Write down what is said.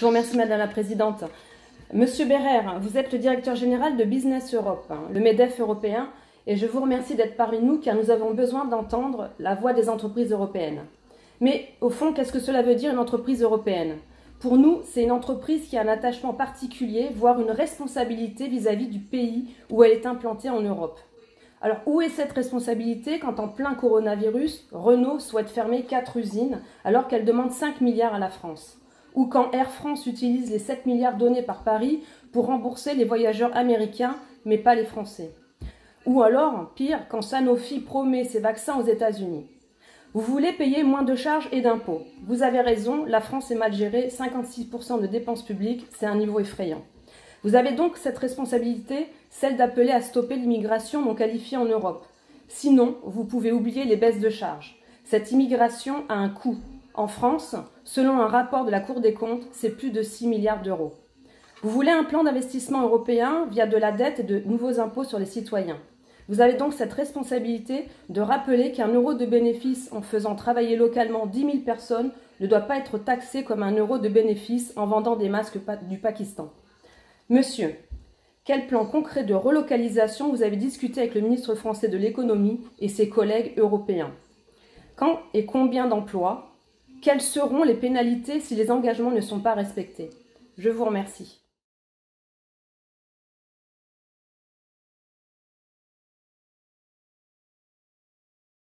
vous remercie, Madame la Présidente. Monsieur Bérère, vous êtes le directeur général de Business Europe, le MEDEF européen, et je vous remercie d'être parmi nous car nous avons besoin d'entendre la voix des entreprises européennes. Mais au fond, qu'est-ce que cela veut dire une entreprise européenne? Pour nous, c'est une entreprise qui a un attachement particulier, voire une responsabilité vis-à-vis du pays où elle est implantée en Europe. Alors, où est cette responsabilité quand en plein coronavirus, Renault souhaite fermer 4 usines alors qu'elle demande 5 milliards à la France? Ou quand Air France utilise les 7 milliards donnés par Paris pour rembourser les voyageurs américains, mais pas les Français? Ou alors, pire, quand Sanofi promet ses vaccins aux États-Unis. Vous voulez payer moins de charges et d'impôts. Vous avez raison, la France est mal gérée, 56% de dépenses publiques, c'est un niveau effrayant. Vous avez donc cette responsabilité, celle d'appeler à stopper l'immigration non qualifiée en Europe. Sinon, vous pouvez oublier les baisses de charges. Cette immigration a un coût. En France, selon un rapport de la Cour des comptes, c'est plus de 6 milliards d'euros. Vous voulez un plan d'investissement européen via de la dette et de nouveaux impôts sur les citoyens. Vous avez donc cette responsabilité de rappeler qu'un euro de bénéfice en faisant travailler localement 10 000 personnes ne doit pas être taxé comme un euro de bénéfice en vendant des masques du Pakistan. Monsieur, quel plan concret de relocalisation vous avez discuté avec le ministre français de l'économie et ses collègues européens? Quand et combien d'emplois? Quelles seront les pénalités si les engagements ne sont pas respectés? Je vous remercie.